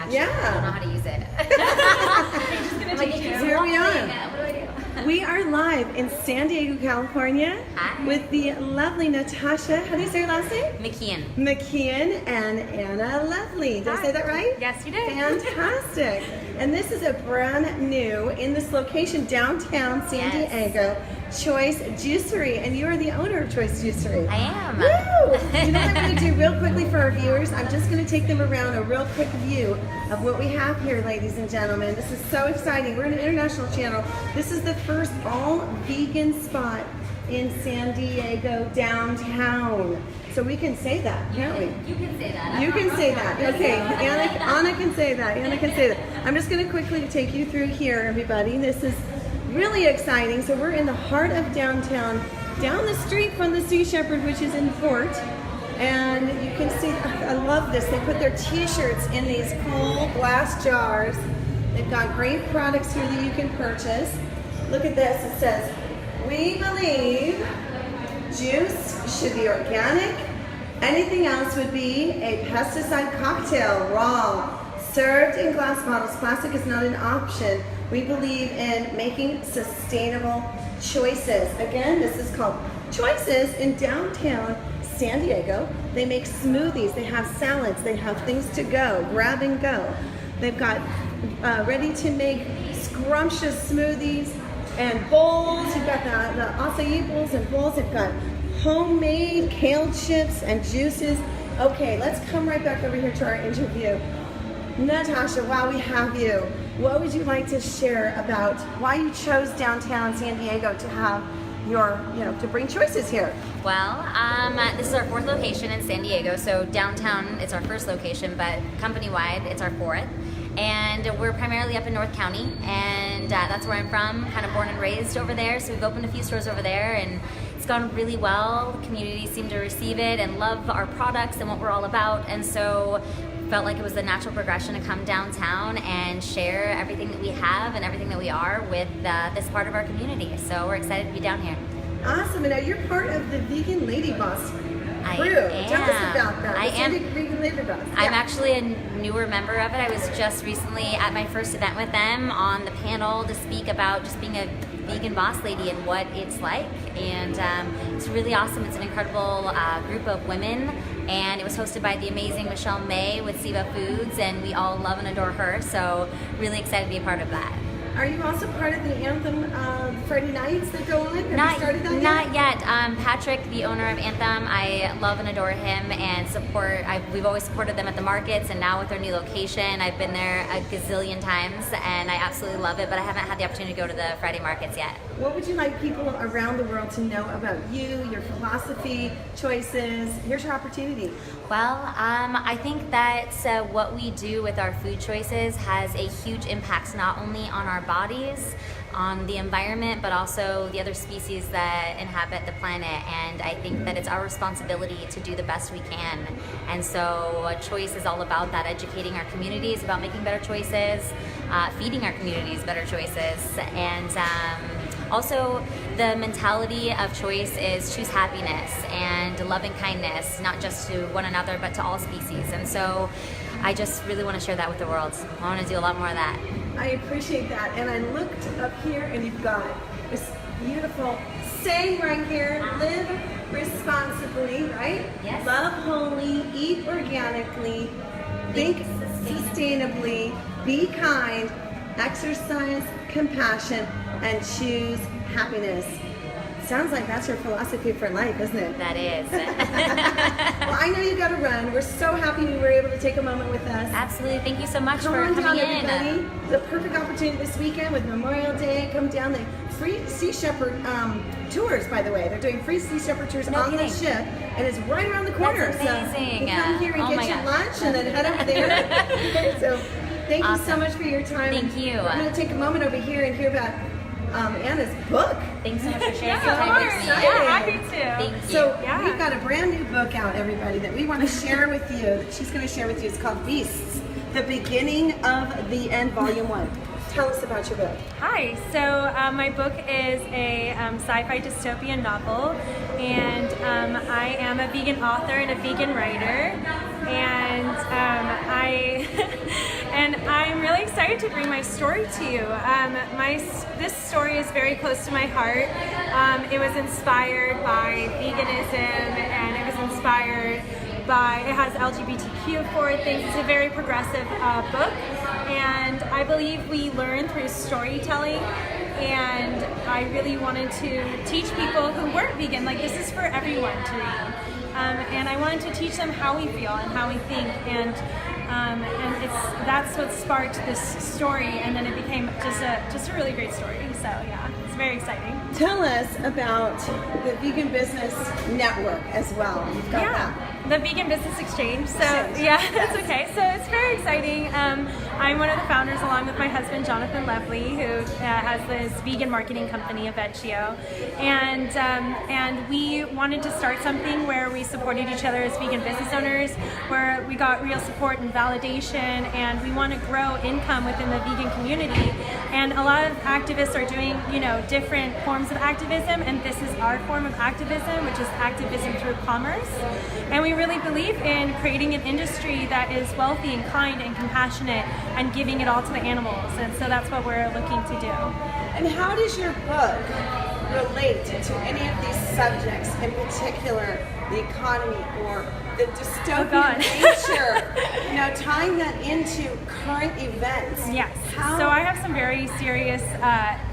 actually. Yeah. I don't know how to use it. I'm just gonna take you. Here we are. What do I do? We are live in San Diego, California. Hi. With the lovely Nastasha, how do you say your last name? McKeon. McKeon and Ana Levley. Did I say that right? Yes, you did. Fantastic. And this is a brand new, in this location, downtown San Yes. Diego, Choice Juicery. And you are the owner of Choice Juicery. I am. Woo! You know what I'm going to do real quickly for our viewers? I'm just going to take them around a real quick view of what we have here, ladies and gentlemen. This is so exciting. We're an international channel. This is the first all-vegan spot in San Diego downtown. So we can say that, can't we? You can say that. You can say that. Okay, Ana can say that. Ana can say that. I'm just going to quickly take you through here, everybody. This is really exciting. So we're in the heart of downtown, down the street from the Sea Shepherd, which is in Fort. And you can see, I love this. They put their t-shirts in these cool glass jars. They've got great products here that you can purchase. Look at this. It says, "We believe juice should be organic. Anything else would be a pesticide cocktail." Wrong. Served in glass bottles. Plastic is not an option. We believe in making sustainable choices. Again, this is called Choices in downtown San Diego. They make smoothies. They have salads. They have things to go, grab and go. They've got ready to make scrumptious smoothies and bowls. You've got the acai bowls and bowls. They've got homemade kale chips and juices. Okay, let's come right back over here to our interview. Nastasha, while we have you, what would you like to share about why you chose downtown San Diego to have your, to bring choices here? Well, this is our fourth location in San Diego. So downtown, it's our first location, but company-wide, it's our fourth. And we're primarily up in North County, and that's where I'm from, kind of born and raised over there. So we've opened a few stores over there, and it's gone really well. The community seemed to receive it and love our products and what we're all about. And so felt like it was the natural progression to come downtown and share everything that we have and everything that we are with this part of our community. So we're excited to be down here. Awesome. And now you're part of the Vegan Ladyboss crew. Tell us about that. I am. Vegan Ladyboss. I'm actually a newer member of it. I was just recently at my first event with them on the panel to speak about just being a vegan boss lady and what it's like. And it's really awesome. It's an incredible group of women. And it was hosted by the amazing Michelle May with Siva Foods. And we all love and adore her. So really excited to be a part of that. Are you also part of the Anthem Friday nights that go on? Have you started that yet? Not yet. Patrick, the owner of Anthem, I love and adore him and support. We've always supported them at the markets, and now with their new location, I've been there a gazillion times, and I absolutely love it, but I haven't had the opportunity to go to the Friday markets yet. What would you like people around the world to know about you, your philosophy, choices? Here's your opportunity. Well, I think that what we do with our food choices has a huge impact not only on our bodies, on the environment, but also the other species that inhabit the planet. And I think that it's our responsibility to do the best we can. And so Choice is all about that, educating our communities about making better choices, feeding our communities better choices. And also, the mentality of Choice is choose happiness and love and kindness, not just to one another, but to all species. And so I just really want to share that with the world. I want to do a lot more of that. I appreciate that. And I looked up here and you've got this beautiful saying right here, live responsibly, right? Yes. Love wholly, eat organically, think sustainably, be kind, exercise compassion, and choose happiness. Sounds like that's your philosophy for life, isn't it? That is. Well, I know you got to run. We're so happy you were able to take a moment with us. Absolutely. Thank you so much Come for on down, coming in. everybody. The perfect opportunity this weekend with Memorial Day. Come down. The free Sea Shepherd tours, by the way. They're doing free Sea Shepherd tours on the ship, and it's right around the corner. That's amazing. So you come here and get your lunch and then head over there. So thank you so much for your time. Thank you. We're going to take a moment over here and hear about Ana's book. Thanks so much for sharing Yeah, your time of with me. course. Yeah, happy to. Thank you. So we've got a brand new book out, everybody, that we want to share with you, that she's going to share with you. It's called Beasts, The Beginning of the End, Volume 1. Tell us about your book. Hi, so my book is a sci-fi dystopian novel, and I am a vegan author and a vegan writer, and I and I'm really excited to bring my story to you. This story is very close to my heart. It was inspired by veganism, and it was inspired by, it has LGBTQ forward things. It's a very progressive book, and I believe we learn through storytelling, and I really wanted to teach people who weren't vegan, like this is for everyone to read. And I wanted to teach them how we feel and how we think, and that's what sparked this story, and then it became just a really great story. So yeah, it's very exciting. Tell us about the Vegan Business Network as well. You've got that. The Vegan Business Exchange. So yeah, that's okay. So it's very exciting. I'm one of the founders, along with my husband Jonathan Levley, who has this vegan marketing company, Avecchio, and we wanted to start something where we supported each other as vegan business owners, where we got real support and validation, and we want to grow income within the vegan community. And a lot of activists are doing, different forms of activism, and this is our form of activism, which is activism through commerce. And we really believe in creating an industry that is wealthy and kind and compassionate and giving it all to the animals. And so that's what we're looking to do. And how does your book relate to any of these subjects, in particular the economy or the dystopian nature, tying that into current events? Yes. So I have some very serious,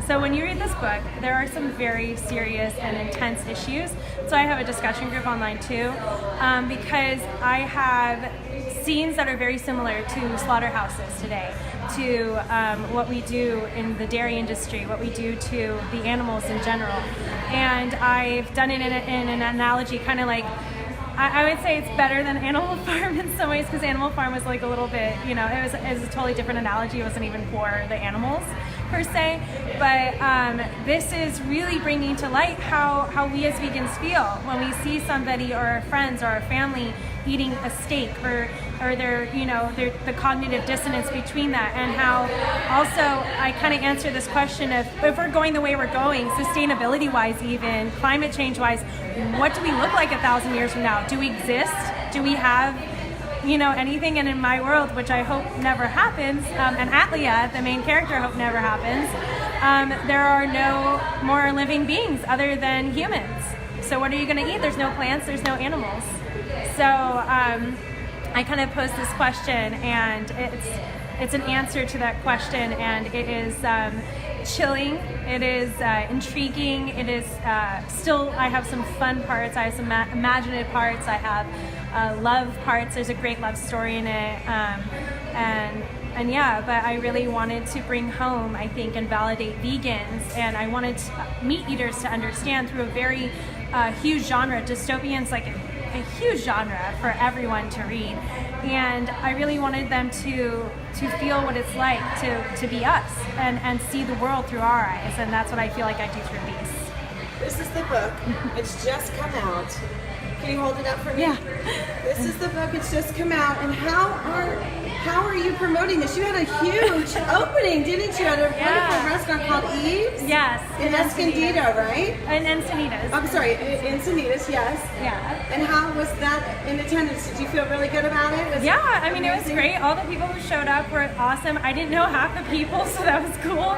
so when you read this book, there are some very serious and intense issues. So I have a discussion group online too, because I have scenes that are very similar to slaughterhouses today, to what we do in the dairy industry, what we do to the animals in general. And I've done it in an analogy, kind of like, I would say it's better than Animal Farm in some ways, because Animal Farm was like a little bit, it was a totally different analogy. It wasn't even for the animals per se, but this is really bringing to light how we as vegans feel when we see somebody or our friends or our family eating a steak, or the cognitive dissonance between that, and how also I kind of answer this question of, if we're going the way we're going, sustainability wise, even climate change wise, what do we look like 1,000 years from now? Do we exist? Do we have anything? And in my world, which I hope never happens, and Atlia, the main character, hope never happens, there are no more living beings other than humans. So what are you going to eat? There's no plants, there's no animals. So I kind of pose this question, and it's an answer to that question, and it is chilling, it is intriguing, it is still, I have some fun parts, I have some imaginative parts, I have love parts, there's a great love story in it, and yeah, but I really wanted to bring home, I think, and validate vegans, and I wanted meat eaters to understand through a very huge genre. Dystopian's like a huge genre for everyone to read, and I really wanted them to feel what it's like to be us and see the world through our eyes, and that's what I feel like I do through these. This is the book. It's just come out. Can you hold it up for me? Yeah. This is the book. It's just come out. And how are you promoting this? You had a huge opening, didn't you, at a wonderful restaurant called Eve's? Yes. In Escondido, right? In Encinitas. I'm sorry, Encinitas, yes. Yeah. And how was that in attendance? Did you feel really good about it? It was great. All the people who showed up were awesome. I didn't know half the people, so that was cool.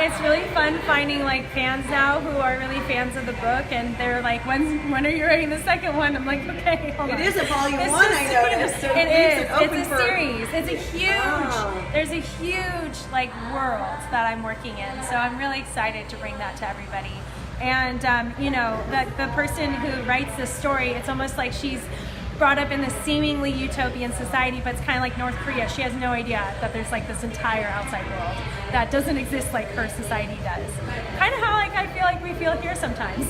It's really fun finding like fans now who are really fans of the book, and they're like, when are you writing the second one? I'm like, okay, hold on. It is a volume one, I noticed. So it is. It's a series. It's a huge, there's a huge like world that I'm working in. So I'm really excited to bring that to everybody. And the person who writes this story, it's almost like she's brought up in this seemingly utopian society, but it's kind of like North Korea. She has no idea that there's like this entire outside world that doesn't exist like her society does. Kind of how like I feel like we feel here sometimes.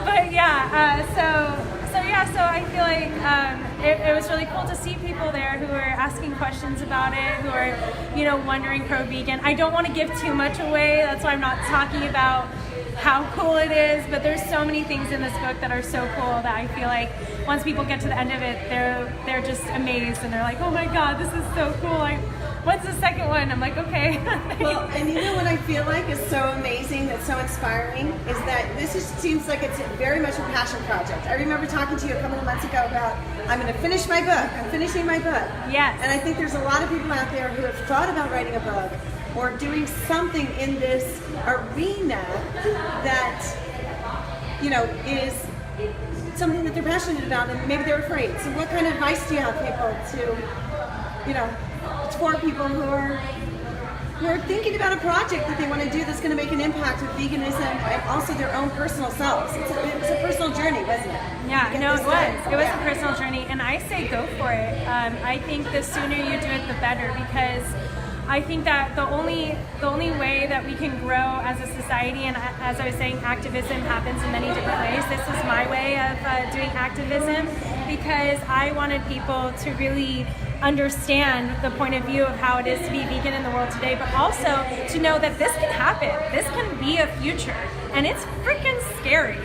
But yeah, so I feel like it was really cool to see people there who are asking questions about it, who are wondering pro-vegan. I don't want to give too much away. That's why I'm not talking about how cool it is, but there's so many things in this book that are so cool that I feel like once people get to the end of it, they're just amazed, and they're like, oh my god, this is so cool. what's the second one? I'm like, okay. Well, and you know what I feel like is so amazing, that's so inspiring, is that this just seems like it's very much a passion project. I remember talking to you a couple of months ago about, I'm going to finish my book. I'm finishing my book. Yes. And I think there's a lot of people out there who have thought about writing a book or doing something in this arena that, you know, is something that they're passionate about, and maybe they're afraid. So what kind of advice do you have people to, you know, for people who are thinking about a project that they want to do that's going to make an impact with veganism and also their own personal selves? It was a personal journey, wasn't it? Yeah, no, it was. It was a personal journey, and I say go for it. I think the sooner you do it, the better, because I think that the only way that we can grow as a society, and as I was saying, activism happens in many different ways. This was my way of doing activism, because I wanted people to really understand the point of view of how it is to be vegan in the world today, but also to know that this can happen. This can be a future, and it's freaking scary.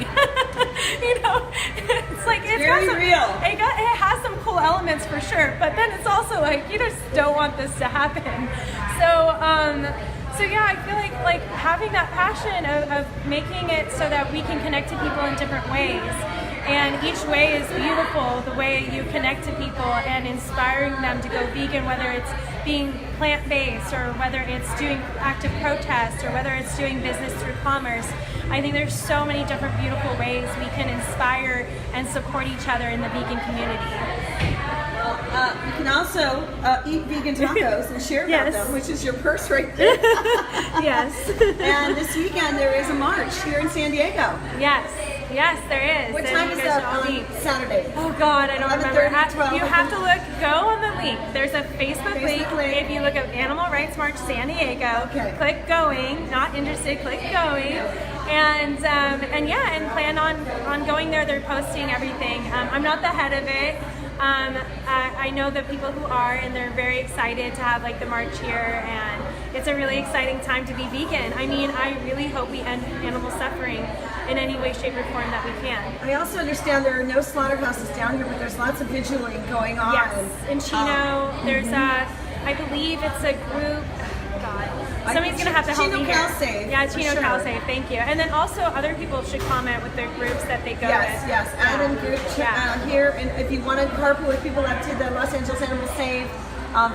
You know, it's like it's very real. It has some cool elements for sure, but then it's also like you just don't want this to happen. So yeah, I feel like having that passion of making it so that we can connect to people in different ways. And each way is beautiful, the way you connect to people and inspiring them to go vegan, whether it's being plant-based or whether it's doing active protest or whether it's doing business through commerce. I think there's so many different beautiful ways we can inspire and support each other in the vegan community. You can also eat vegan tacos and share about Yes. them, which is your purse right there. Yes. And this weekend there is a march here in San Diego. Yes, there is. What And time you is guys that should all on meet. Saturday? Oh God, I don't 11:30, remember. 12. You have to go on the link. There's a Facebook link. link. If you look at Animal Rights March San Diego, Okay. click going. Not interested, click going. And plan on going there. They're posting everything. I'm not the head of it. I know the people who are, and they're very excited to have like the march here, and it's a really exciting time to be vegan. I mean, I really hope we end animal suffering in any way, shape, or form that we can. I also understand there are no slaughterhouses down here, but there's lots of vigiling going on. Yes, in Chino, there's I believe it's a group. God, somebody's gonna have to help Chino me here. Cal Save, Yeah, for Chino sure. Cal Save. Thank you. And then also other people should comment with their groups that they go Yes, with. yes. Add in group here, and if you want to carpool with people up to the Los Angeles Animal Save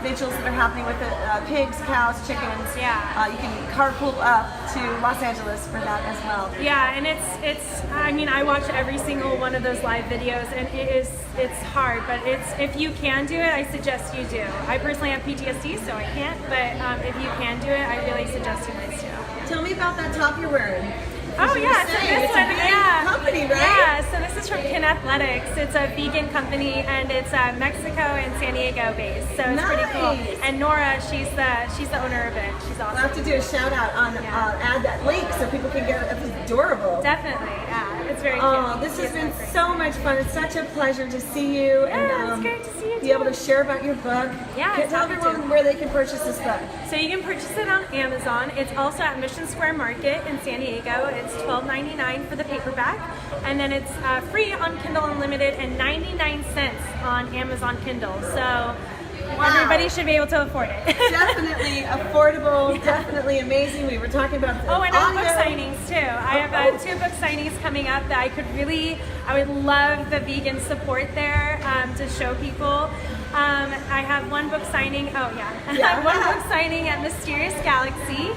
vigils that are happening with the pigs, cows, chickens. Yeah. You can carpool up to Los Angeles for that as well. Yeah, and it's. I mean, I watch every single one of those live videos, and it's hard, but if you can do it, I suggest you do. I personally have PTSD, so I can't. But if you can do it, I really suggest you guys do. Tell me about that top you're wearing. Oh You yeah, were so saying this it's one, a vegan yeah, company, right? Yeah, so this is from Kin Athletics. It's a vegan company, and it's Mexico and San Diego based. So it's pretty cool. Nice. And Nora, she's the owner of it. She's awesome. We'll have to do a shout out on add that link so people can get it. It's adorable. Definitely, yeah, it's very Oh, cute. this has She's been great. so much fun. It's such a pleasure to see you Yeah, and it's great to see you be too. able to share about your book. Yeah, Tell happy everyone to. where they can purchase this book. So you can purchase it on Amazon. It's also at Mission Square Market in San Diego. It's $12.99 for the paperback, and then it's free on Kindle Unlimited and 99 cents on Amazon Kindle. So everybody should be able to afford it. Definitely affordable, definitely amazing. We were talking about the Oh, and I have audio. book signings too. I have 2 book signings coming up that I would love the vegan support there to show people. I have one book signing, I have one book signing at Mysterious Galaxy,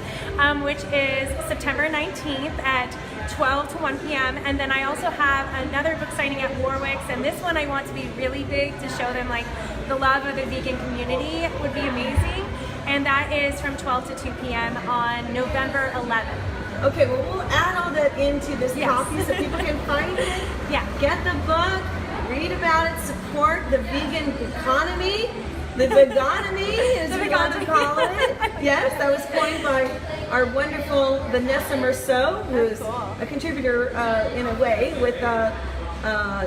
which is September 19th at 12 to 1 p.m. And then I also have another book signing at Warwick's, and this one I want to be really big to show them like the love of the vegan community would be amazing. And that is from 12 to 2 p.m. on November 11th. Okay, well, we'll add all that into this Yes. copy so people can find it. Yeah. Get the book, read about it, support the vegan economy. The vegonomy, as The we want to vegonomy. call it. Yes, that was coined by our wonderful Vanessa Merceau, who's cool. a contributor in a way with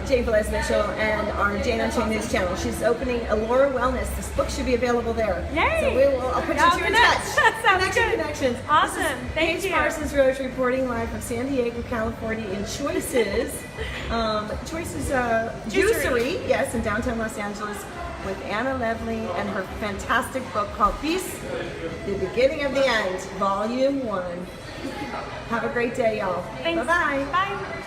Jane Velez Mitchell and our Jane Unchained News channel. She's opening Allura Wellness. This book should be available there. Yay! So I'll put you two in touch. Sounds good. Connections. Awesome. Thank you. Parsons Roach reporting live from San Diego, California in Choice's Juicery, yes, in downtown Los Angeles, with Ana Levley and her fantastic book called Peace, The Beginning of the End, Volume 1. Have a great day, y'all. Thanks. Bye-bye. Bye.